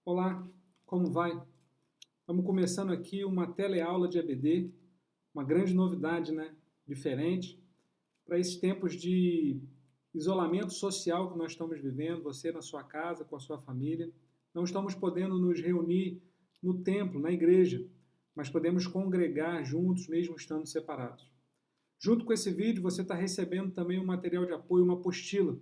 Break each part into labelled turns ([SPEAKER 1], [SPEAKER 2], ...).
[SPEAKER 1] Olá, como vai? Estamos começando aqui uma teleaula de EBD, uma grande novidade, né? Diferente, para esses tempos de isolamento social que nós estamos vivendo, você na sua casa, com a sua família. Não estamos podendo nos reunir no templo, na igreja, mas podemos congregar juntos, mesmo estando separados. Junto com esse vídeo, você está recebendo também um material de apoio, uma apostila.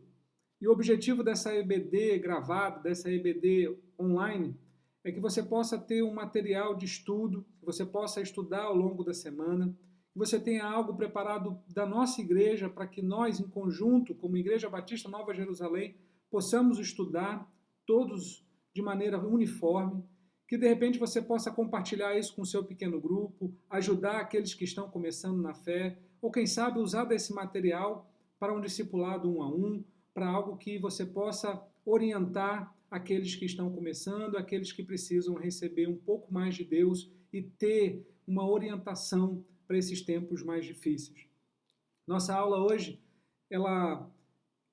[SPEAKER 1] E o objetivo dessa EBD gravada, dessa EBD online, é que você possa ter um material de estudo, que você possa estudar ao longo da semana, que você tenha algo preparado da nossa igreja para que nós, em conjunto, como Igreja Batista Nova Jerusalém, possamos estudar todos de maneira uniforme, que de repente você possa compartilhar isso com o seu pequeno grupo, ajudar aqueles que estão começando na fé, ou quem sabe usar desse material para um discipulado 1 a 1, para algo que você possa orientar aqueles que estão começando, aqueles que precisam receber um pouco mais de Deus e ter uma orientação para esses tempos mais difíceis. Nossa aula hoje, ela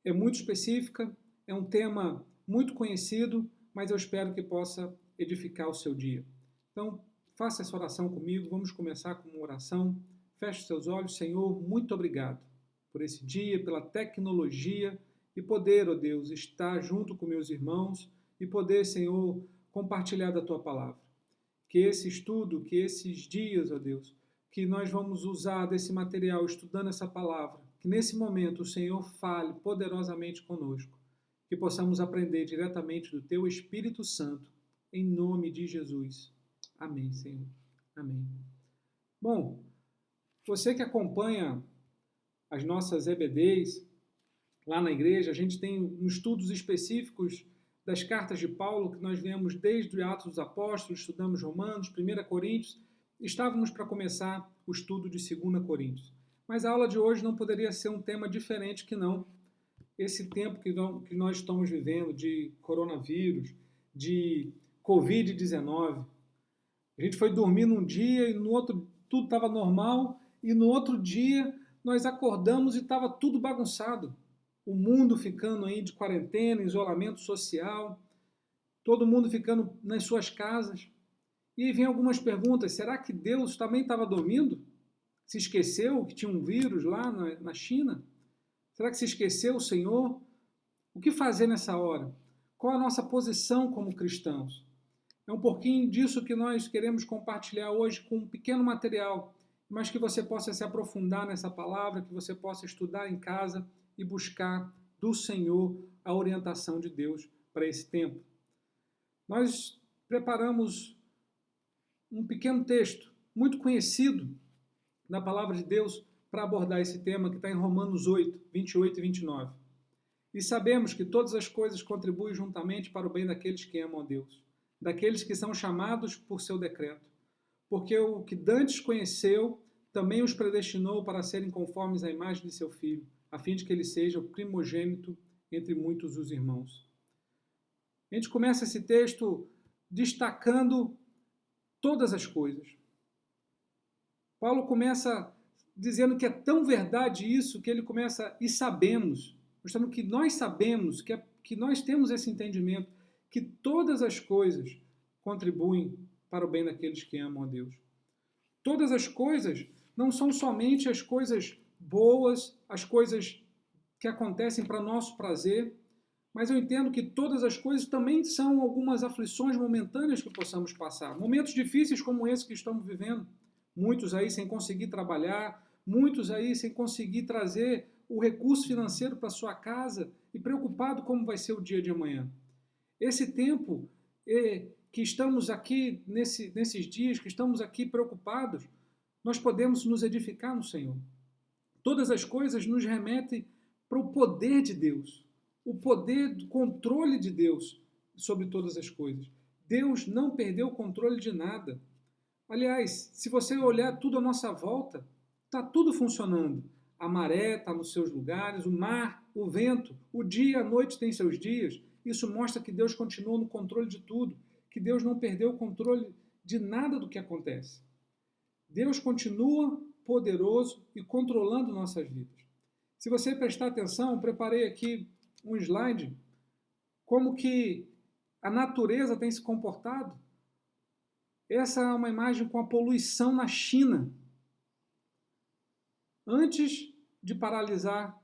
[SPEAKER 1] é muito específica, é um tema muito conhecido, mas eu espero que possa edificar o seu dia. Então, faça essa oração comigo, vamos começar com uma oração. Feche seus olhos. Senhor, muito obrigado por esse dia, pela tecnologia, e poder, ó Deus, estar junto com meus irmãos e poder, Senhor, compartilhar da Tua palavra. Que esse estudo, que esses dias, ó Deus, que nós vamos usar desse material estudando essa palavra, que nesse momento o Senhor fale poderosamente conosco, que possamos aprender diretamente do Teu Espírito Santo, em nome de Jesus. Amém, Senhor. Amém. Bom, você que acompanha as nossas EBDs, lá na igreja, a gente tem estudos específicos das cartas de Paulo, que nós viemos desde o Atos dos Apóstolos, estudamos Romanos, 1 Coríntios, estávamos para começar o estudo de 2 Coríntios. Mas a aula de hoje não poderia ser um tema diferente que não esse tempo que nós estamos vivendo de coronavírus, de Covid-19. A gente foi dormir num dia e no outro tudo estava normal, e no outro dia nós acordamos e estava tudo bagunçado. O mundo ficando aí de quarentena, isolamento social, todo mundo ficando nas suas casas. E aí vem algumas perguntas, será que Deus também estava dormindo? Se esqueceu que tinha um vírus lá na China? Será que se esqueceu o Senhor? O que fazer nessa hora? Qual a nossa posição como cristãos? É um pouquinho disso que nós queremos compartilhar hoje com um pequeno material, mas que você possa se aprofundar nessa palavra, que você possa estudar em casa e buscar do Senhor a orientação de Deus para esse tempo. Nós preparamos um pequeno texto muito conhecido da palavra de Deus para abordar esse tema, que está em Romanos 8, 28 e 29. E sabemos que todas as coisas contribuem juntamente para o bem daqueles que amam a Deus, daqueles que são chamados por seu decreto. Porque o que dantes conheceu, também os predestinou para serem conformes à imagem de seu Filho, a fim de que ele seja o primogênito entre muitos os irmãos. A gente começa esse texto destacando todas as coisas. Paulo começa dizendo que é tão verdade isso que ele começa, e sabemos, mostrando que nós sabemos, que nós temos esse entendimento, que todas as coisas contribuem para o bem daqueles que amam a Deus. Todas as coisas não são somente as coisas boas, as coisas que acontecem para nosso prazer, mas eu entendo que todas as coisas também são algumas aflições momentâneas que possamos passar. Momentos difíceis como esse que estamos vivendo. Muitos aí sem conseguir trabalhar, muitos aí sem conseguir trazer o recurso financeiro para sua casa e preocupado como vai ser o dia de amanhã. Esse tempo que estamos aqui, nesses dias, que estamos aqui preocupados, nós podemos nos edificar no Senhor. Todas as coisas nos remetem para o poder de Deus, o poder do controle de Deus sobre todas as coisas. Deus não perdeu o controle de nada. Aliás, se você olhar tudo à nossa volta, está tudo funcionando. A maré está nos seus lugares, o mar, o vento, o dia e a noite têm seus dias. Isso mostra que Deus continua no controle de tudo, que Deus não perdeu o controle de nada do que acontece. Deus continua poderoso e controlando nossas vidas. Se você prestar atenção, eu preparei aqui um slide como que a natureza tem se comportado. Essa é uma imagem com a poluição na China, antes de paralisar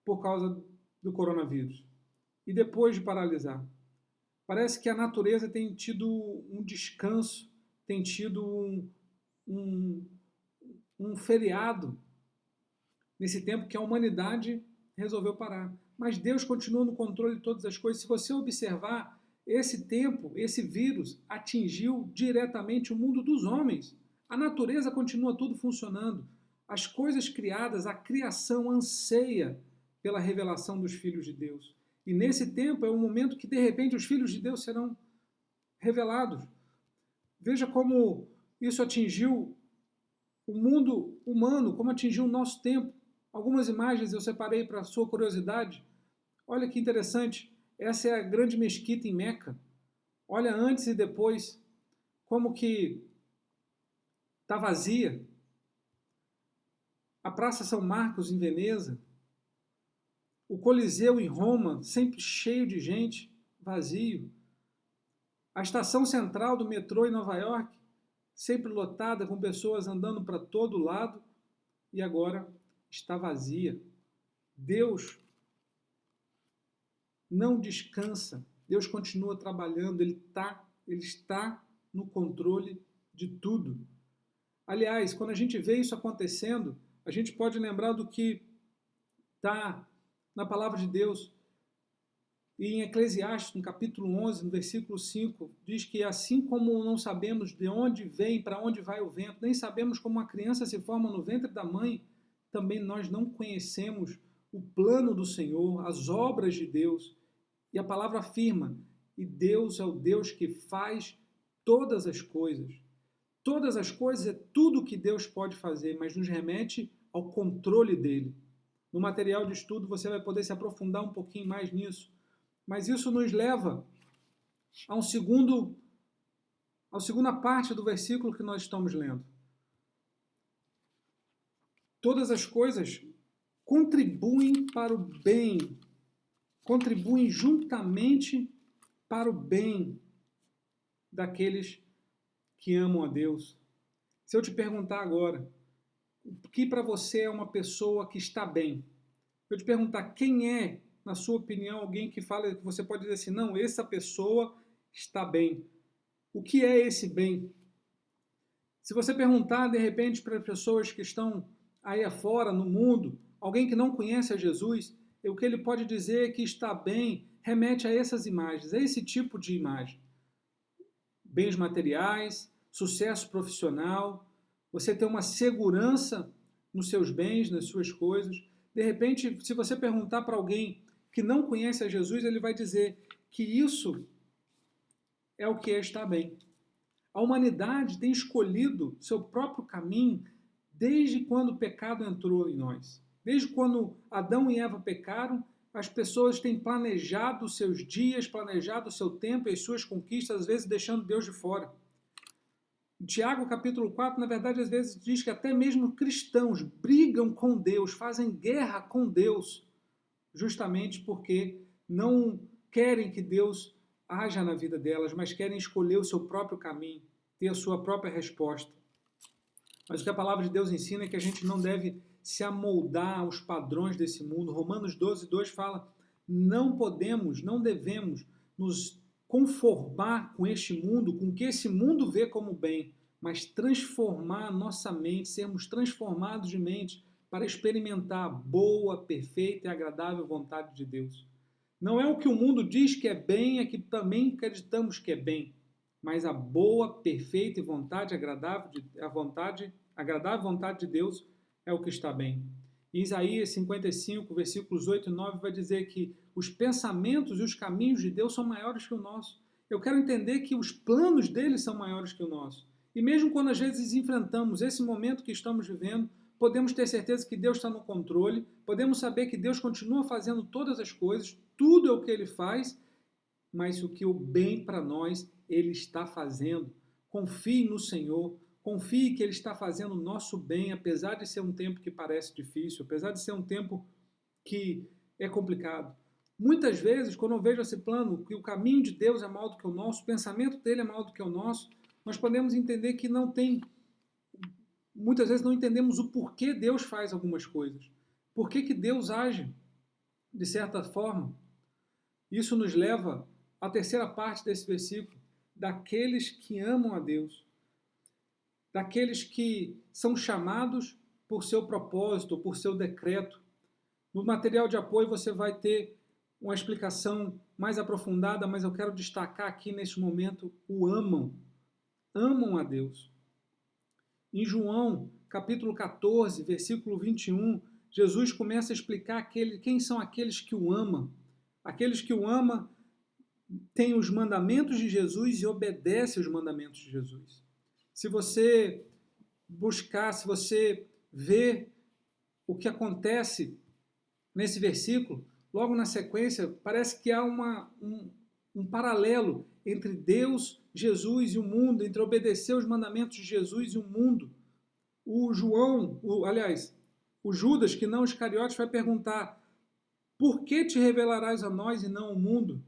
[SPEAKER 1] por causa do coronavírus e depois de paralisar. Parece que a natureza tem tido um descanso, tem tido um feriado nesse tempo que a humanidade resolveu parar. Mas Deus continua no controle de todas as coisas. Se você observar, esse tempo, esse vírus atingiu diretamente o mundo dos homens. A natureza continua tudo funcionando. As coisas criadas, a criação anseia pela revelação dos filhos de Deus. E nesse tempo é um momento que, de repente, os filhos de Deus serão revelados. Veja como isso atingiu o mundo humano, como atingiu o nosso tempo. Algumas imagens eu separei para a sua curiosidade. Olha que interessante, essa é a grande mesquita em Meca. Olha antes e depois, como que está vazia. A Praça São Marcos, em Veneza. O Coliseu, em Roma, sempre cheio de gente, vazio. A estação central do metrô em Nova York, sempre lotada, com pessoas andando para todo lado, e agora está vazia. Deus não descansa, Deus continua trabalhando, Ele está no controle de tudo. Aliás, quando a gente vê isso acontecendo, a gente pode lembrar do que está na palavra de Deus. E em Eclesiastes, no capítulo 11, no versículo 5, diz que assim como não sabemos de onde vem, para onde vai o vento, nem sabemos como uma criança se forma no ventre da mãe, também nós não conhecemos o plano do Senhor, as obras de Deus. E a palavra afirma, e Deus é o Deus que faz todas as coisas. Todas as coisas é tudo que Deus pode fazer, mas nos remete ao controle dele. No material de estudo você vai poder se aprofundar um pouquinho mais nisso. Mas isso nos leva a segunda parte do versículo que nós estamos lendo. Todas as coisas contribuem para o bem, contribuem juntamente para o bem daqueles que amam a Deus. Se eu te perguntar agora, o que para você é uma pessoa que está bem? Eu te perguntar quem é, na sua opinião, alguém que fala, que você pode dizer assim, não, essa pessoa está bem. O que é esse bem? Se você perguntar, de repente, para pessoas que estão aí afora, no mundo, alguém que não conhece a Jesus, o que ele pode dizer que está bem remete a essas imagens, a esse tipo de imagem. Bens materiais, sucesso profissional, você ter uma segurança nos seus bens, nas suas coisas. De repente, se você perguntar para alguém que não conhece a Jesus, ele vai dizer que isso é o que é estar bem. A humanidade tem escolhido seu próprio caminho desde quando o pecado entrou em nós. Desde quando Adão e Eva pecaram, as pessoas têm planejado os seus dias, planejado o seu tempo e as suas conquistas, às vezes deixando Deus de fora. Tiago, capítulo 4, na verdade, às vezes diz que até mesmo cristãos brigam com Deus, fazem guerra com Deus, justamente porque não querem que Deus haja na vida delas, mas querem escolher o seu próprio caminho, ter a sua própria resposta. Mas o que a palavra de Deus ensina é que a gente não deve se amoldar aos padrões desse mundo. Romanos 12, 2 fala, não podemos, não devemos nos conformar com este mundo, com o que esse mundo vê como bem, mas transformar a nossa mente, sermos transformados de mente para experimentar a boa, perfeita e agradável vontade de Deus. Não é o que o mundo diz que é bem, é que também acreditamos que é bem, mas a boa, perfeita e agradável vontade de Deus é o que está bem. Em Isaías 55, versículos 8 e 9, vai dizer que os pensamentos e os caminhos de Deus são maiores que o nosso. Eu quero entender que os planos dele são maiores que o nosso. E mesmo quando às vezes enfrentamos esse momento que estamos vivendo, podemos ter certeza que Deus está no controle, podemos saber que Deus continua fazendo todas as coisas, tudo é o que Ele faz, mas o que o bem para nós, Ele está fazendo. Confie no Senhor, confie que Ele está fazendo o nosso bem, apesar de ser um tempo que parece difícil, apesar de ser um tempo que é complicado. Muitas vezes, quando eu vejo esse plano, que o caminho de Deus é maior do que o nosso, o pensamento dele é maior do que o nosso, nós podemos entender que não tem, muitas vezes não entendemos o porquê Deus faz algumas coisas. Por que Deus age de certa forma? Isso nos leva à terceira parte desse versículo, daqueles que amam a Deus, daqueles que são chamados por seu propósito, por seu decreto. No material de apoio você vai ter uma explicação mais aprofundada, mas eu quero destacar aqui neste momento o amam. Amam a Deus. Em João, capítulo 14, versículo 21, Jesus começa a explicar quem são aqueles que o amam. Aqueles que o amam têm os mandamentos de Jesus e obedecem os mandamentos de Jesus. Se você buscar, se você ver o que acontece nesse versículo, logo na sequência, parece que há um paralelo entre Deus, Jesus e o mundo, entre obedecer os mandamentos de Jesus e o mundo. O Judas, que não Iscariotes, vai perguntar: por que te revelarás a nós e não ao mundo?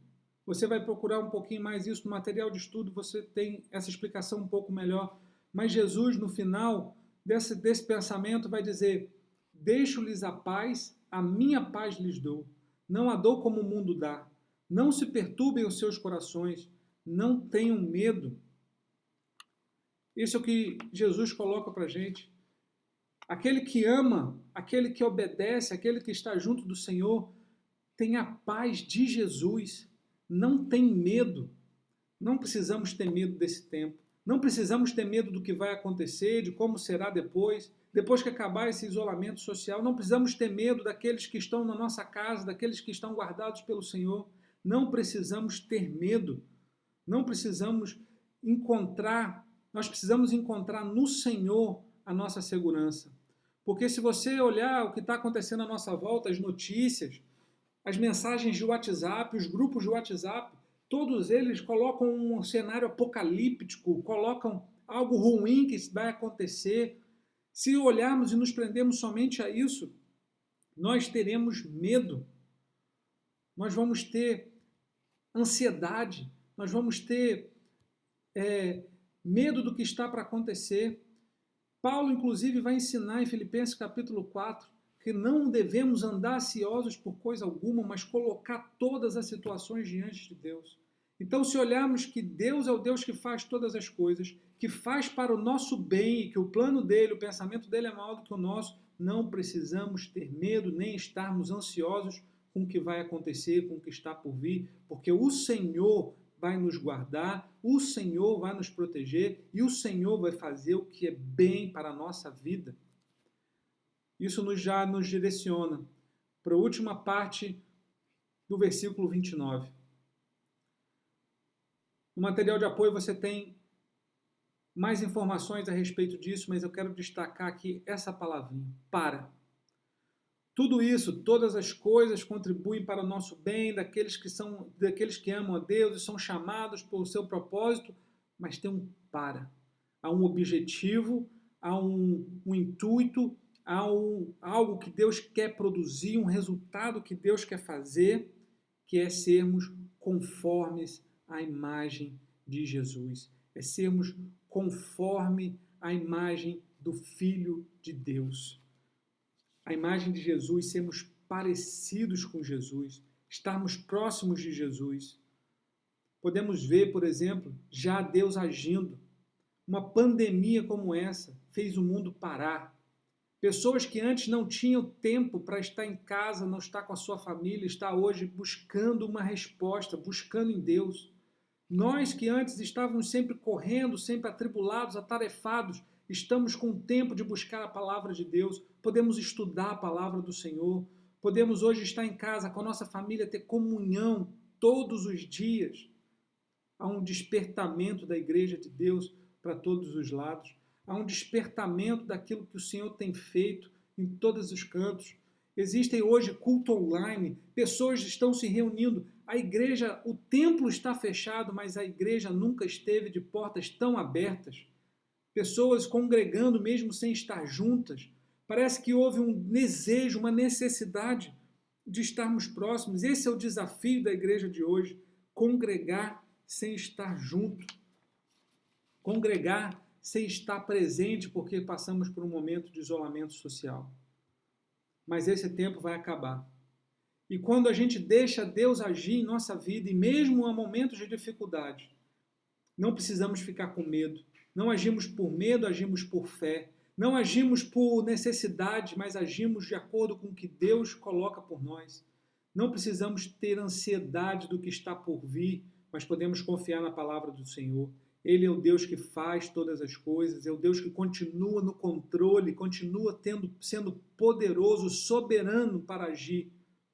[SPEAKER 1] Você vai procurar um pouquinho mais isso no material de estudo, você tem essa explicação um pouco melhor. Mas Jesus, no final desse pensamento, vai dizer: deixo-lhes a paz, a minha paz lhes dou. Não a dou como o mundo dá. Não se perturbem os seus corações. Não tenham medo. Isso é o que Jesus coloca para a gente. Aquele que ama, aquele que obedece, aquele que está junto do Senhor, tem a paz de Jesus. Não tem medo. Não precisamos ter medo desse tempo. Não precisamos ter medo do que vai acontecer, de como será depois que acabar esse isolamento social. Não precisamos ter medo daqueles que estão na nossa casa, daqueles que estão guardados pelo Senhor. Não precisamos ter medo. Não precisamos nós precisamos encontrar no Senhor a nossa segurança. Porque se você olhar o que está acontecendo à nossa volta, as notícias, as mensagens de WhatsApp, os grupos de WhatsApp, todos eles colocam um cenário apocalíptico, colocam algo ruim que vai acontecer. Se olharmos e nos prendermos somente a isso, nós teremos medo. Nós vamos ter ansiedade, nós vamos ter medo do que está para acontecer. Paulo, inclusive, vai ensinar em Filipenses capítulo 4 que não devemos andar ansiosos por coisa alguma, mas colocar todas as situações diante de Deus. Então, se olharmos que Deus é o Deus que faz todas as coisas, que faz para o nosso bem, e que o plano dele, o pensamento dele é maior do que o nosso, não precisamos ter medo, nem estarmos ansiosos com o que vai acontecer, com o que está por vir, porque o Senhor vai nos guardar, o Senhor vai nos proteger e o Senhor vai fazer o que é bem para a nossa vida. Isso já nos direciona para a última parte do versículo 29. No material de apoio você tem mais informações a respeito disso, mas eu quero destacar aqui essa palavrinha: para. Tudo isso, todas as coisas contribuem para o nosso bem, daqueles que amam a Deus e são chamados por seu propósito, mas tem um para. Há um objetivo, há um intuito, há algo que Deus quer produzir, um resultado que Deus quer fazer, que é sermos conformes à imagem de Jesus. É sermos conforme à imagem do Filho de Deus. A imagem de Jesus, sermos parecidos com Jesus, estarmos próximos de Jesus. Podemos ver, por exemplo, já Deus agindo. Uma pandemia como essa fez o mundo parar. Pessoas que antes não tinham tempo para estar em casa, não estar com a sua família, está hoje buscando uma resposta, buscando em Deus. Nós que antes estávamos sempre correndo, sempre atribulados, atarefados, estamos com tempo de buscar a palavra de Deus, podemos estudar a palavra do Senhor, podemos hoje estar em casa com a nossa família, ter comunhão todos os dias. Há um despertamento da igreja de Deus para todos os lados. Há um despertamento daquilo que o Senhor tem feito em todos os cantos. Existem hoje culto online, pessoas estão se reunindo. A igreja, o templo está fechado, mas a igreja nunca esteve de portas tão abertas. Pessoas congregando mesmo sem estar juntas. Parece que houve um desejo, uma necessidade de estarmos próximos. Esse é o desafio da igreja de hoje, congregar sem estar junto, congregar sem estar presente, porque passamos por um momento de isolamento social. Mas esse tempo vai acabar. E quando a gente deixa Deus agir em nossa vida, e mesmo em momentos de dificuldade, não precisamos ficar com medo. Não agimos por medo, agimos por fé. Não agimos por necessidade, mas agimos de acordo com o que Deus coloca por nós. Não precisamos ter ansiedade do que está por vir, mas podemos confiar na palavra do Senhor. Ele é o Deus que faz todas as coisas, é o Deus que continua no controle, continua sendo poderoso, soberano para agir,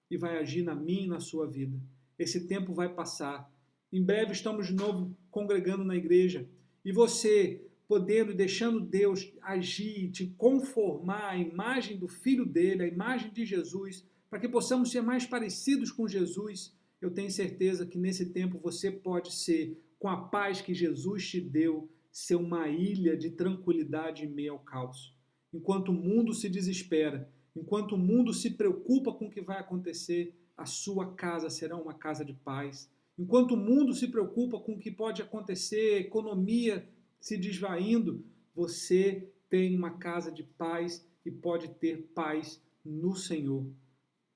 [SPEAKER 1] e vai agir na minha e na sua vida. Esse tempo vai passar. Em breve estamos de novo congregando na igreja, e você podendo e deixando Deus agir, te conformar à imagem do Filho dele, à imagem de Jesus, para que possamos ser mais parecidos com Jesus. Eu tenho certeza que nesse tempo você pode ser, com a paz que Jesus te deu, ser uma ilha de tranquilidade em meio ao caos. Enquanto o mundo se desespera, enquanto o mundo se preocupa com o que vai acontecer, a sua casa será uma casa de paz. Enquanto o mundo se preocupa com o que pode acontecer, a economia se desvaindo, você tem uma casa de paz e pode ter paz no Senhor.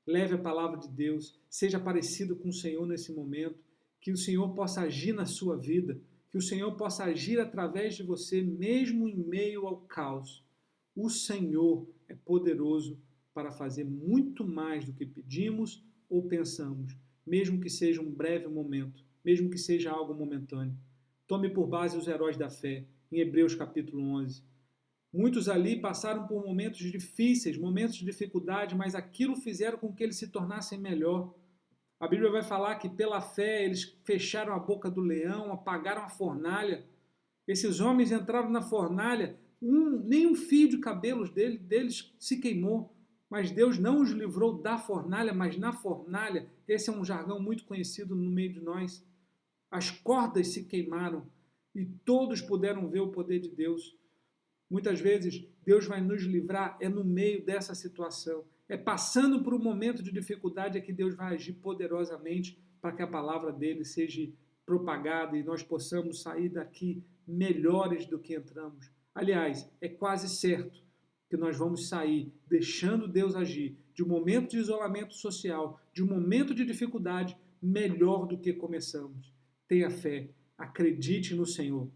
[SPEAKER 1] Leve a palavra de Deus, seja parecido com o Senhor nesse momento, que o Senhor possa agir na sua vida, que o Senhor possa agir através de você, mesmo em meio ao caos. O Senhor é poderoso para fazer muito mais do que pedimos ou pensamos, mesmo que seja um breve momento, mesmo que seja algo momentâneo. Tome por base os heróis da fé, em Hebreus capítulo 11. Muitos ali passaram por momentos difíceis, momentos de dificuldade, mas aquilo fizeram com que eles se tornassem melhor. A Bíblia vai falar que pela fé eles fecharam a boca do leão, apagaram a fornalha. Esses homens entraram na fornalha, nem um fio de cabelos deles se queimou, mas Deus não os livrou da fornalha, mas na fornalha, esse é um jargão muito conhecido no meio de nós, as cordas se queimaram e todos puderam ver o poder de Deus. Muitas vezes Deus vai nos livrar no meio dessa situação. É passando por um momento de dificuldade que Deus vai agir poderosamente para que a palavra dele seja propagada e nós possamos sair daqui melhores do que entramos. Aliás, é quase certo que nós vamos sair deixando Deus agir de um momento de isolamento social, de um momento de dificuldade, melhor do que começamos. Tenha fé, acredite no Senhor.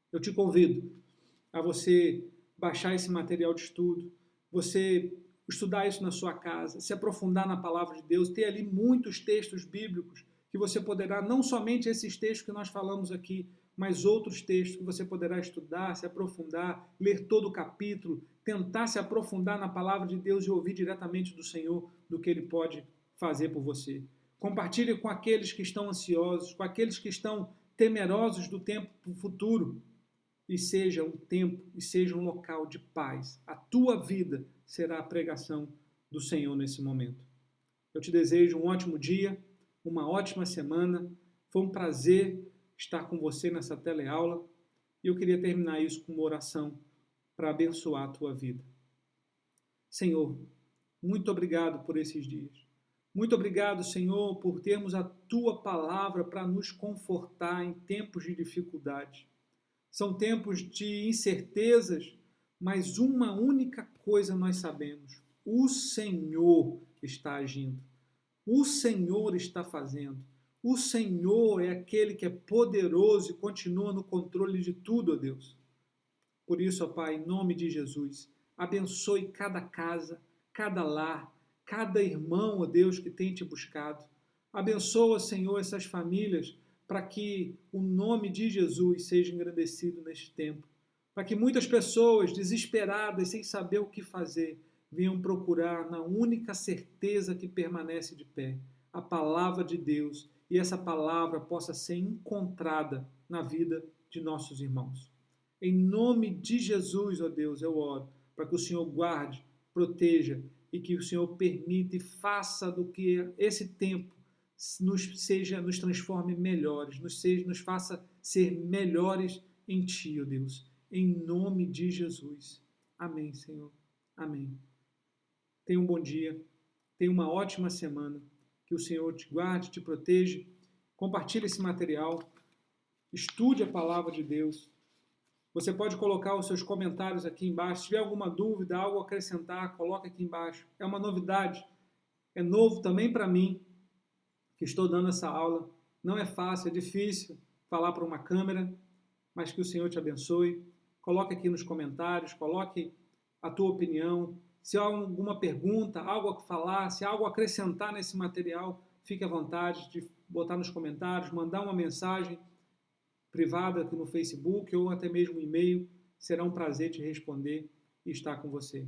[SPEAKER 1] Eu te convido a você baixar esse material de estudo, você estudar isso na sua casa, se aprofundar na palavra de Deus, ter ali muitos textos bíblicos que você poderá, não somente esses textos que nós falamos aqui, mas outros textos que você poderá estudar, se aprofundar, ler todo o capítulo, tentar se aprofundar na palavra de Deus e ouvir diretamente do Senhor do que Ele pode fazer por você. Compartilhe com aqueles que estão ansiosos, com aqueles que estão temerosos do tempo futuro, e seja um tempo, e seja um local de paz. A tua vida será a pregação do Senhor nesse momento. Eu te desejo um ótimo dia, uma ótima semana. Foi um prazer estar com você nessa teleaula e eu queria terminar isso com uma oração para abençoar a tua vida. Senhor, muito obrigado por esses dias. Muito obrigado, Senhor, por termos a tua palavra para nos confortar em tempos de dificuldade. São tempos de incertezas, mas uma única coisa nós sabemos: o Senhor está agindo, o Senhor está fazendo, o Senhor é aquele que é poderoso e continua no controle de tudo, ó Deus. Por isso, ó Pai, em nome de Jesus, abençoe cada casa, cada lar, cada irmão, ó Deus, que tem te buscado. Abençoa, Senhor, essas famílias, para que o nome de Jesus seja engrandecido neste tempo. Para que muitas pessoas desesperadas, sem saber o que fazer, venham procurar na única certeza que permanece de pé, a palavra de Deus, e essa palavra possa ser encontrada na vida de nossos irmãos. Em nome de Jesus, ó Deus, eu oro, para que o Senhor guarde, proteja e que o Senhor permita e faça do que esse tempo nos transforme melhores, nos faça ser melhores em Ti, ó Deus, em nome de Jesus. Amém, Senhor. Amém. Tenha um bom dia, Tenha uma ótima semana. Que o Senhor te guarde, te proteja. Compartilhe esse material. Estude a palavra de Deus. Você pode colocar os seus comentários aqui embaixo. Se tiver alguma dúvida, algo a acrescentar, coloca aqui embaixo. É uma novidade. É novo também para mim, que estou dando essa aula. Não é fácil, é difícil falar para uma câmera, mas que o Senhor te abençoe. Coloque aqui nos comentários, coloque a tua opinião. Se há alguma pergunta, algo a falar, se há algo a acrescentar nesse material, fique à vontade de botar nos comentários, mandar uma mensagem privada aqui no Facebook ou até mesmo um e-mail. Será um prazer te responder e estar com você.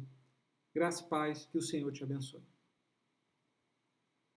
[SPEAKER 1] Graça e paz, que o Senhor te abençoe.